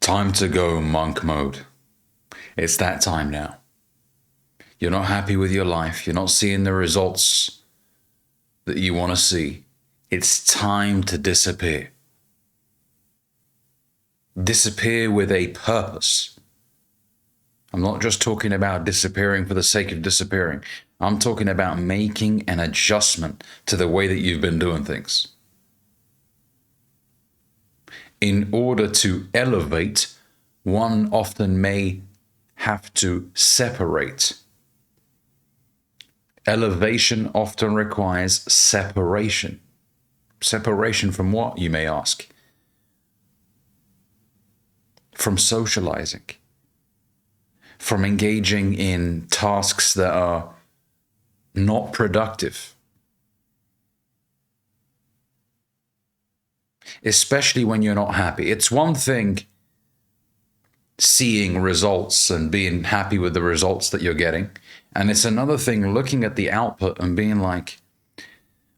Time to go monk mode. It's that time now. You're not happy with your life. You're not seeing the results that you want to see. It's time to disappear. Disappear with a purpose. I'm not just talking about disappearing for the sake of disappearing. I'm talking about making an adjustment to the way that you've been doing things. In order to elevate, one often may have to separate. Elevation often requires separation. Separation from what, you may ask? From socializing. From engaging in tasks that are not productive. Especially when you're not happy. It's one thing seeing results and being happy with the results that you're getting. And it's another thing looking at the output and being like,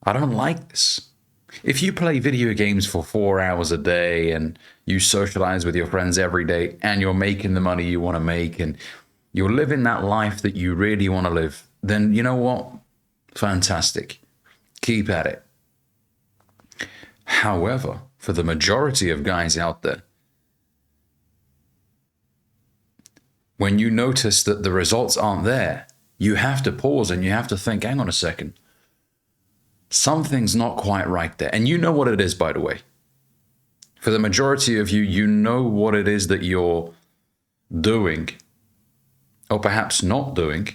I don't like this. If you play video games for 4 hours a day and you socialize with your friends every day and you're making the money you want to make and you're living that life that you really want to live, then you know what? Fantastic. Keep at it. However, for the majority of guys out there, when you notice that the results aren't there, you have to pause and you have to think, hang on a second. Something's not quite right there. And you know what it is, by the way. For the majority of you, you know what it is that you're doing, or perhaps not doing,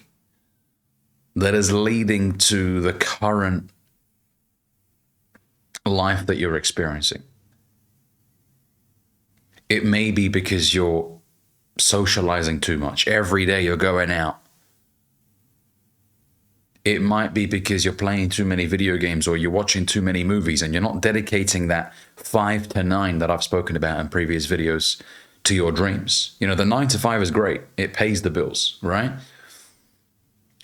that is leading to the current life that you're experiencing. It may be because you're socializing too much. Every day you're going out. It might be because you're playing too many video games or you're watching too many movies and you're not dedicating that 5 to 9 that I've spoken about in previous videos to your dreams. You know, the 9 to 5 is great. It pays the bills, right?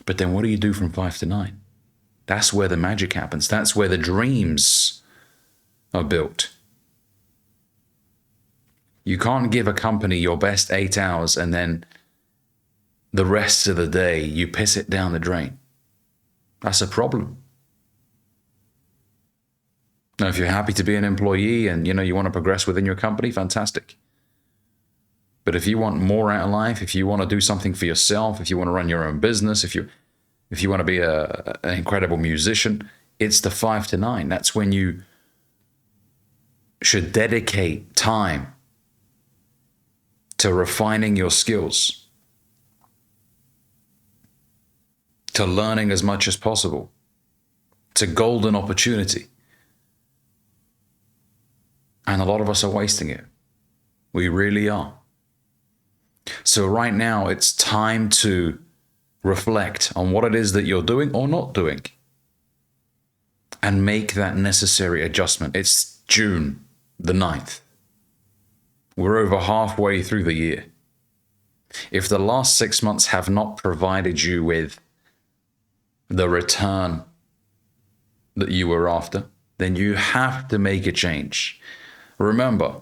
But then what do you do from 5 to 9? That's where the magic happens. That's where the dreams are built. You can't give a company your best 8 hours and then the rest of the day you piss it down the drain. That's a problem. Now, if you're happy to be an employee and you want to progress within your company, fantastic. But if you want more out of life, if you want to do something for yourself, if you want to run your own business, if you want to be an incredible musician, it's the 5 to 9. That's when you should dedicate time to refining your skills, to learning as much as possible. It's a golden opportunity. And a lot of us are wasting it. We really are. So right now, it's time to reflect on what it is that you're doing or not doing and make that necessary adjustment. It's June the 9th. We're over halfway through the year. If the last 6 months have not provided you with the return that you were after, then you have to make a change. Remember,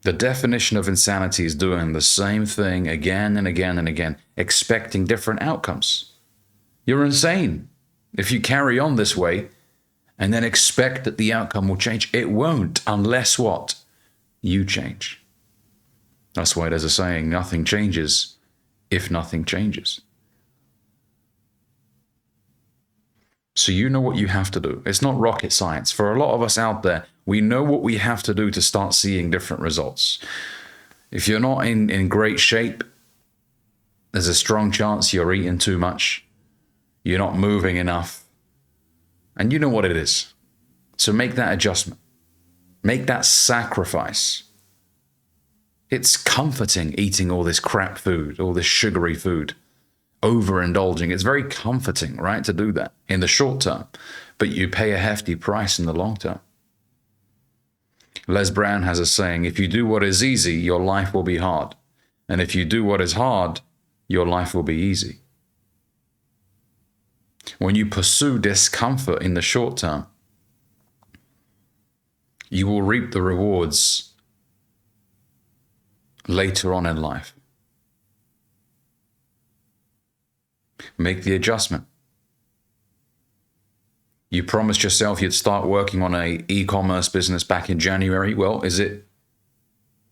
the definition of insanity is doing the same thing again and again and again, expecting different outcomes. You're insane if you carry on this way and then expect that the outcome will change. It won't unless what? You change. That's why there's a saying, nothing changes if nothing changes. So you know what you have to do. It's not rocket science. For a lot of us out there, we know what we have to do to start seeing different results. If you're not in great shape, there's a strong chance you're eating too much. You're not moving enough. And you know what it is. So make that adjustment. Make that sacrifice. It's comforting eating all this crap food, all this sugary food. Overindulging. It's very comforting, right, to do that in the short term, but you pay a hefty price in the long term. Les Brown has a saying, if you do what is easy, your life will be hard. And if you do what is hard, your life will be easy. When you pursue discomfort in the short term, you will reap the rewards later on in life. Make the adjustment. You promised yourself you'd start working on a e-commerce business back in January. Well, is it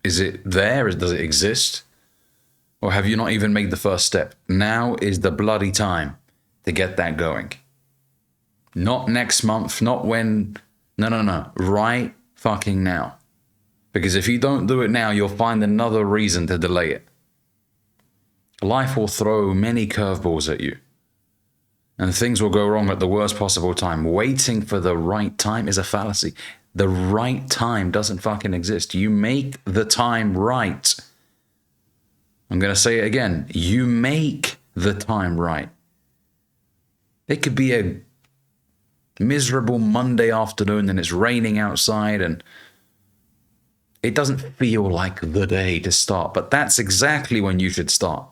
there? Does it exist? Or have you not even made the first step? Now is the bloody time to get that going. Not next month, not when, no. Right fucking now. Because if you don't do it now, you'll find another reason to delay it. Life will throw many curveballs at you. And things will go wrong at the worst possible time. Waiting for the right time is a fallacy. The right time doesn't fucking exist. You make the time right. I'm going to say it again. You make the time right. It could be a miserable Monday afternoon and it's raining outside and it doesn't feel like the day to start, but that's exactly when you should start.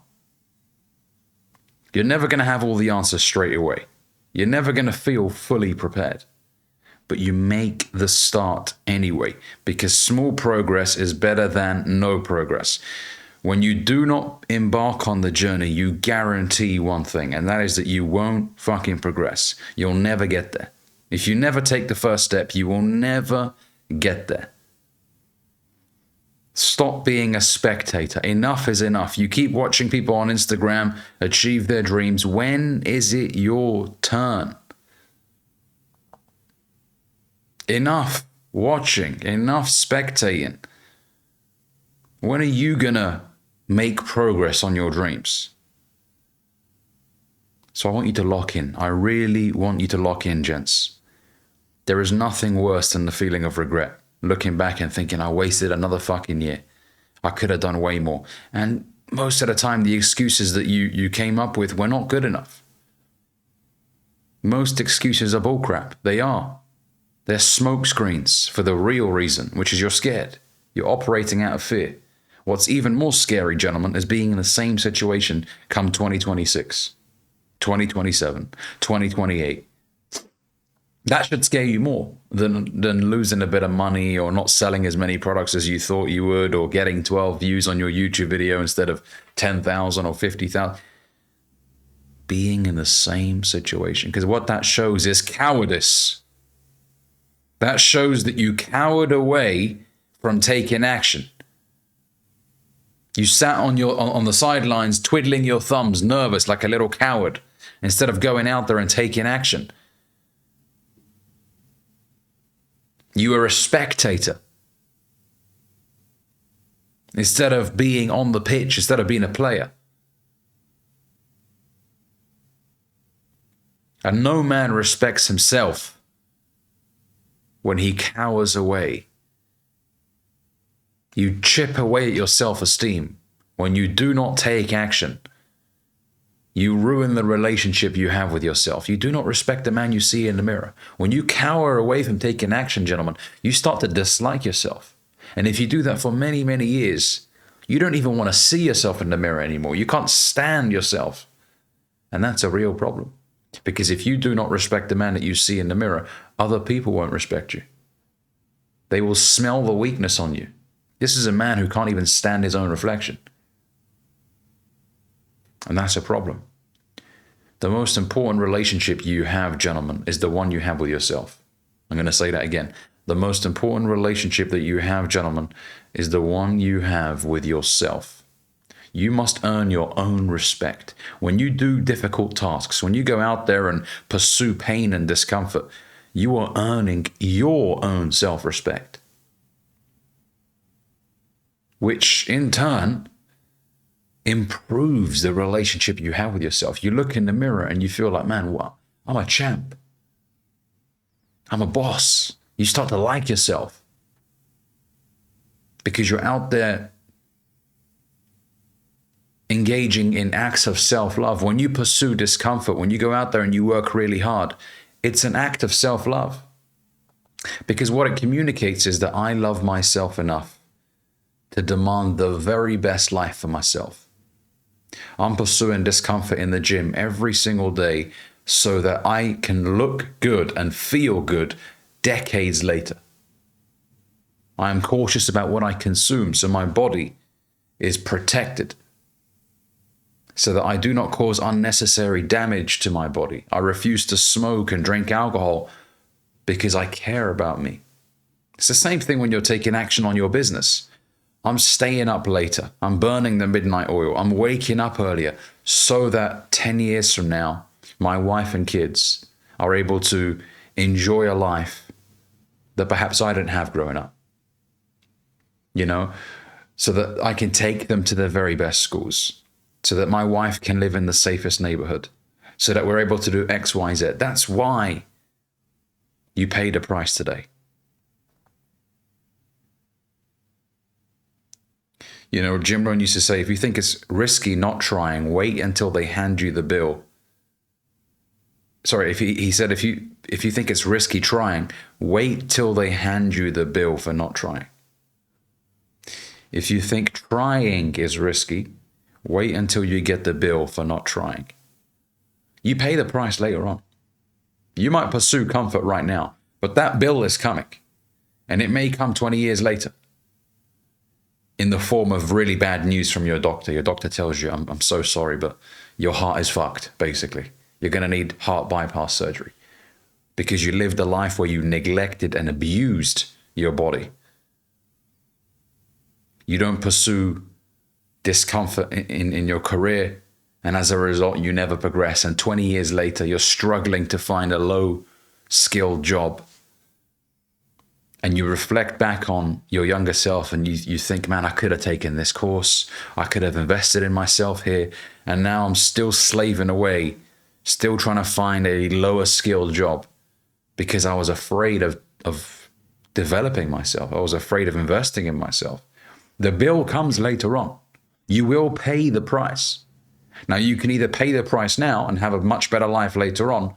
You're never going to have all the answers straight away. You're never going to feel fully prepared. But you make the start anyway, because small progress is better than no progress. When you do not embark on the journey, you guarantee one thing, and that is that you won't fucking progress. You'll never get there. If you never take the first step, you will never get there. Stop being a spectator. Enough is enough. You keep watching people on Instagram achieve their dreams. When is it your turn? Enough watching. Enough spectating. When are you gonna make progress on your dreams? So I want you to lock in. I really want you to lock in, gents. There is nothing worse than the feeling of regret. Looking back and thinking, I wasted another fucking year. I could have done way more. And most of the time, the excuses that you came up with were not good enough. Most excuses are bullcrap. They are. They're smoke screens for the real reason, which is you're scared. You're operating out of fear. What's even more scary, gentlemen, is being in the same situation come 2026, 2027, 2028. That should scare you more than losing a bit of money or not selling as many products as you thought you would, or getting 12 views on your YouTube video instead of 10,000 or 50,000. Being in the same situation, because what that shows is cowardice. That shows that you cowered away from taking action. You sat on the sidelines twiddling your thumbs, nervous like a little coward, instead of going out there and taking action. You were a spectator. Instead of being on the pitch, instead of being a player. And no man respects himself when he cowers away. You chip away at your self-esteem when you do not take action. You ruin the relationship you have with yourself. You do not respect the man you see in the mirror. When you cower away from taking action, gentlemen, you start to dislike yourself. And if you do that for many, many years, you don't even want to see yourself in the mirror anymore. You can't stand yourself. And that's a real problem. Because if you do not respect the man that you see in the mirror, other people won't respect you. They will smell the weakness on you. This is a man who can't even stand his own reflection. And that's a problem. The most important relationship you have, gentlemen, is the one you have with yourself. I'm going to say that again. The most important relationship that you have, gentlemen, is the one you have with yourself. You must earn your own respect. When you do difficult tasks, when you go out there and pursue pain and discomfort, you are earning your own self-respect. Which in turn improves the relationship you have with yourself. You look in the mirror and you feel like, man, what? I'm a champ. I'm a boss. You start to like yourself because you're out there engaging in acts of self-love. When you pursue discomfort, when you go out there and you work really hard, it's an act of self-love. Because what it communicates is that I love myself enough to demand the very best life for myself. I'm pursuing discomfort in the gym every single day so that I can look good and feel good decades later. I am cautious about what I consume so my body is protected so that I do not cause unnecessary damage to my body. I refuse to smoke and drink alcohol because I care about me. It's the same thing when you're taking action on your business. I'm staying up later. I'm burning the midnight oil. I'm waking up earlier so that 10 years from now, my wife and kids are able to enjoy a life that perhaps I didn't have growing up. You know, so that I can take them to the very best schools, so that my wife can live in the safest neighborhood, so that we're able to do X, Y, Z. That's why you paid a price today. You know, Jim Rohn used to say, if you think it's risky not trying, wait until they hand you the bill. Sorry, he said, if you think it's risky trying, wait till they hand you the bill for not trying. If you think trying is risky, wait until you get the bill for not trying. You pay the price later on. You might pursue comfort right now, but that bill is coming. And it may come 20 years later in the form of really bad news from your doctor. Your doctor tells you, I'm so sorry, but your heart is fucked, basically. You're going to need heart bypass surgery because you lived a life where you neglected and abused your body. You don't pursue discomfort in your career, and as a result, you never progress. And 20 years later, you're struggling to find a low-skilled job. And you reflect back on your younger self and you think, man, I could have taken this course. I could have invested in myself here. And now I'm still slaving away, still trying to find a lower skilled job because I was afraid of developing myself. I was afraid of investing in myself. The bill comes later on. You will pay the price. Now, you can either pay the price now and have a much better life later on,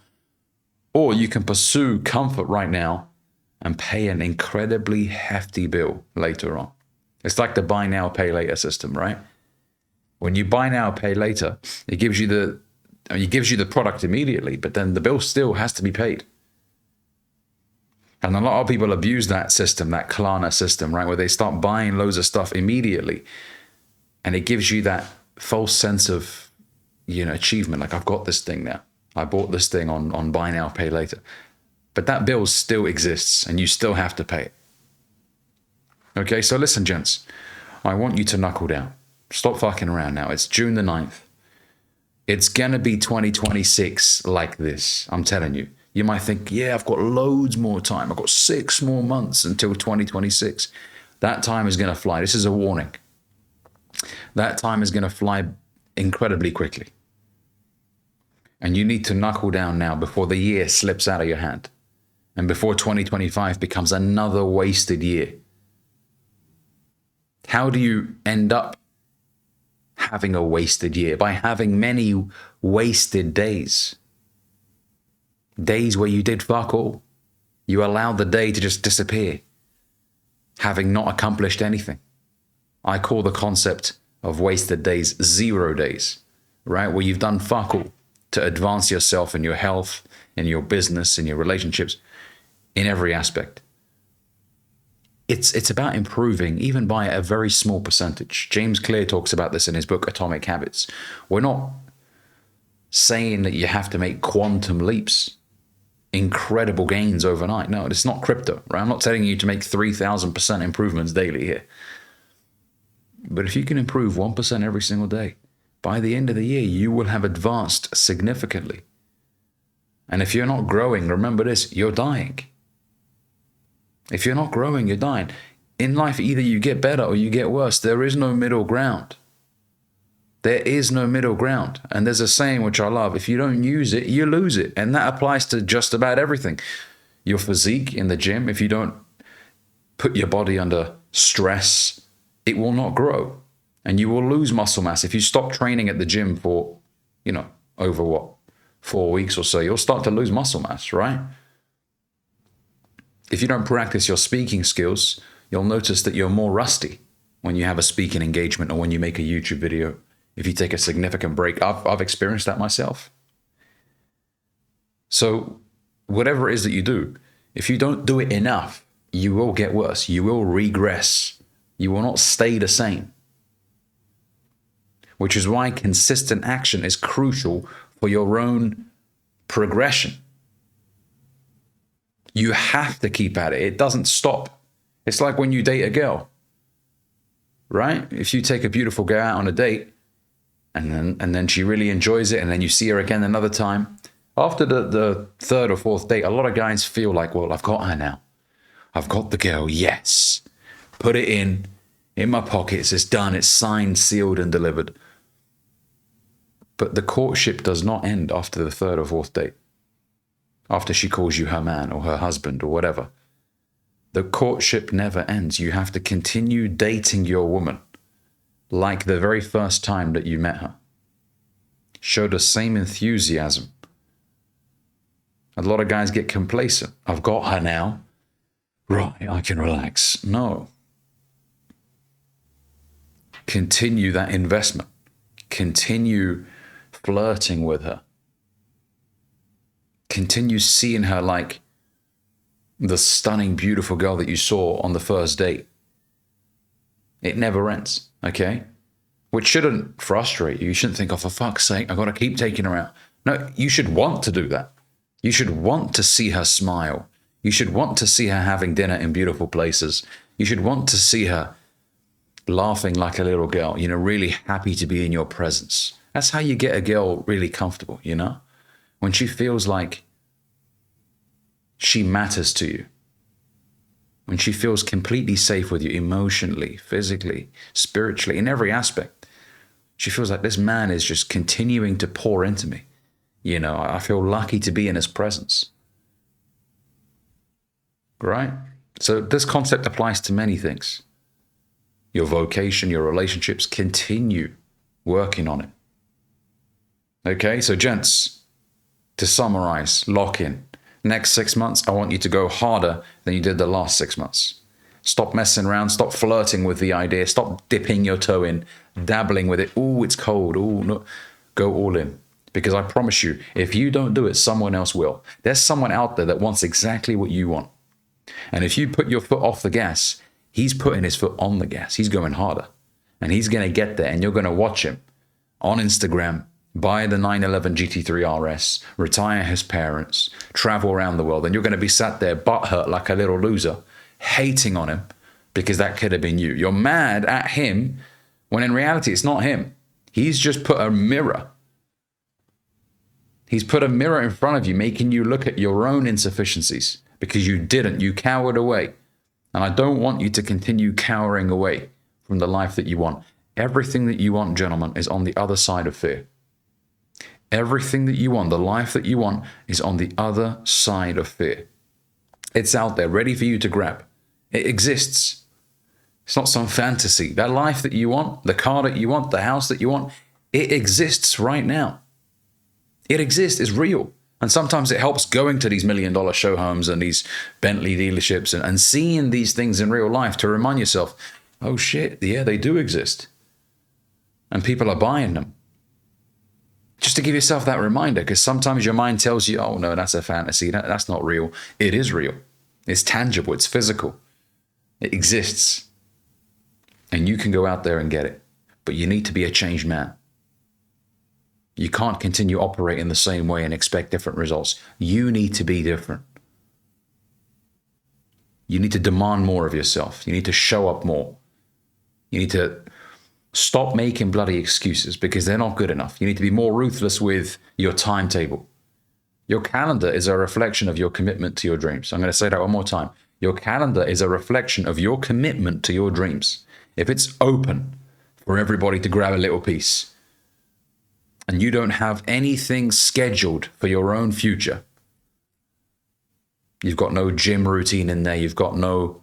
or you can pursue comfort right now and pay an incredibly hefty bill later on. It's like the buy now, pay later system, right? When you buy now, pay later, it gives you the product immediately, but then the bill still has to be paid. And a lot of people abuse that system, that Klarna system, right? Where they start buying loads of stuff immediately. And it gives you that false sense of, achievement. Like, I've got this thing now. I bought this thing on buy now, pay later. But that bill still exists and you still have to pay it. Okay, so listen, gents. I want you to knuckle down. Stop fucking around now. It's June the 9th. It's going to be 2026 like this. I'm telling you. You might think, yeah, I've got loads more time. I've got 6 more months until 2026. That time is going to fly. This is a warning. That time is going to fly incredibly quickly. And you need to knuckle down now before the year slips out of your hand and before 2025 becomes another wasted year. How do you end up having a wasted year? By having many wasted days. Days where you did fuck all. You allowed the day to just disappear, having not accomplished anything. I call the concept of wasted days 0 days, right? Where you've done fuck all to advance yourself in your health, in your business, in your relationships, in every aspect. It's about improving even by a very small percentage. James Clear talks about this in his book, Atomic Habits. We're not saying that you have to make quantum leaps, incredible gains overnight. No, it's not crypto, right? I'm not telling you to make 3,000% improvements daily here. But if you can improve 1% every single day, by the end of the year, you will have advanced significantly. And if you're not growing, remember this, you're dying. If you're not growing, you're dying. In life, either you get better or you get worse. There is no middle ground. There is no middle ground. And there's a saying which I love, if you don't use it, you lose it. And that applies to just about everything. Your physique in the gym, if you don't put your body under stress, it will not grow. And you will lose muscle mass. If you stop training at the gym for, over 4 weeks or so, you'll start to lose muscle mass, right? If you don't practice your speaking skills, you'll notice that you're more rusty when you have a speaking engagement or when you make a YouTube video. If you take a significant break, I've experienced that myself. So whatever it is that you do, if you don't do it enough, you will get worse. You will regress. You will not stay the same. which is why consistent action is crucial for your own progression. You have to keep at it. It doesn't stop. It's like when you date a girl, right? If you take a beautiful girl out on a date and then she really enjoys it and then you see her again another time, after the third or fourth date, a lot of guys feel like, well, I've got her now. I've got the girl, yes. Put it in my pockets. It's done. It's signed, sealed, and delivered. But the courtship does not end after the third or fourth date, after she calls you her man or her husband or whatever. The courtship never ends. You have to continue dating your woman like the very first time that you met her. Show the same enthusiasm. A lot of guys get complacent. I've got her now. Right, I can relax. No. Continue that investment. Continue flirting with her. Continue seeing her like the stunning, beautiful girl that you saw on the first date. It never ends, okay? Which shouldn't frustrate you. You shouldn't think, oh, for fuck's sake, I've got to keep taking her out. No, you should want to do that. You should want to see her smile. You should want to see her having dinner in beautiful places. You should want to see her laughing like a little girl, really happy to be in your presence. That's how you get a girl really comfortable, when she feels like she matters to you. When she feels completely safe with you emotionally, physically, spiritually, in every aspect. She feels like this man is just continuing to pour into me. I feel lucky to be in his presence. Right? So this concept applies to many things. Your vocation, your relationships, continue working on it. Okay, so gents, to summarize, lock in. Next 6 months, I want you to go harder than you did the last 6 months. Stop messing around. Stop flirting with the idea. Stop dipping your toe in, dabbling with it. Oh, it's cold. Oh, no. Go all in. Because I promise you, if you don't do it, someone else will. There's someone out there that wants exactly what you want. And if you put your foot off the gas, he's putting his foot on the gas. He's going harder. And he's going to get there. And you're going to watch him on Instagram, buy the 911 GT3 RS, retire his parents, travel around the world. And you're going to be sat there butthurt like a little loser, hating on him because that could have been you. You're mad at him when in reality, it's not him. He's just put a mirror. He's put a mirror in front of you, making you look at your own insufficiencies because you didn't. You cowered away. And I don't want you to continue cowering away from the life that you want. Everything that you want, gentlemen, is on the other side of fear. Everything that you want, the life that you want, is on the other side of fear. It's out there, ready for you to grab. It exists. It's not some fantasy. That life that you want, the car that you want, the house that you want, it exists right now. It exists. It's real. And sometimes it helps going to these $1 million show homes and these Bentley dealerships and seeing these things in real life to remind yourself, oh shit, yeah, they do exist. And people are buying them. Just to give yourself that reminder, because sometimes your mind tells you, oh no, that's a fantasy. That's not real. It is real. It's tangible. It's physical. It exists. And you can go out there and get it. But you need to be a changed man. You can't continue operating the same way and expect different results. You need to be different. You need to demand more of yourself. You need to show up more. You need to stop making bloody excuses because they're not good enough. You need to be more ruthless with your timetable. Your calendar is a reflection of your commitment to your dreams. I'm going to say that one more time. Your calendar is a reflection of your commitment to your dreams. If it's open for everybody to grab a little piece, and you don't have anything scheduled for your own future, you've got no gym routine in there, you've got no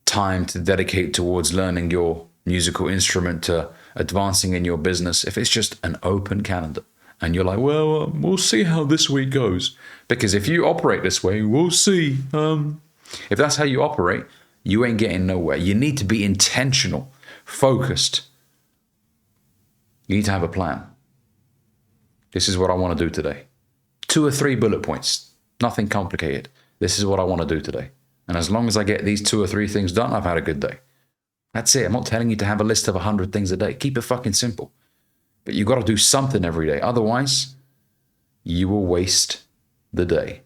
time to dedicate towards learning your musical instrument, to advancing in your business, if it's just an open calendar, and you're like, well, we'll see how this week goes. Because if you operate this way, we'll see. If that's how you operate, you ain't getting nowhere. You need to be intentional, focused. You need to have a plan. This is what I want to do today. 2 or 3 bullet points, nothing complicated. This is what I want to do today. And as long as I get these 2 or 3 things done, I've had a good day. That's it. I'm not telling you to have a list of 100 things a day. Keep it fucking simple. But you've got to do something every day. Otherwise, you will waste the day.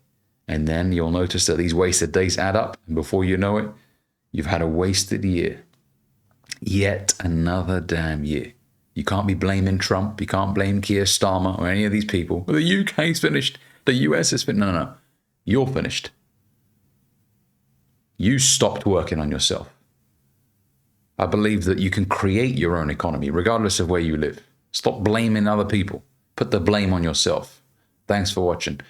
And then you'll notice that these wasted days add up. And before you know it, you've had a wasted year. Yet another damn year. You can't be blaming Trump. You can't blame Keir Starmer or any of these people. Well, the UK's finished. The US is finished. No. You're finished. You stopped working on yourself. I believe that you can create your own economy, regardless of where you live. Stop blaming other people. Put the blame on yourself. Thanks for watching.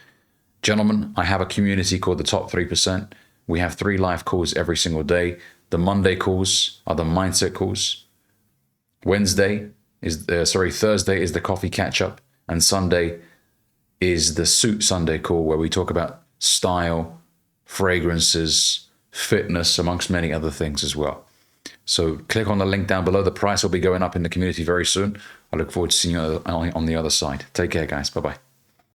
Gentlemen, I have a community called the Top 3%. We have 3 live calls every single day. The Monday calls are the mindset calls. Thursday is the coffee catch-up. And Sunday is the Suit Sunday call, where we talk about style, fragrances, fitness, amongst many other things as well. So click on the link down below. The price will be going up in the community very soon. I look forward to seeing you on the other side. Take care, guys. Bye-bye.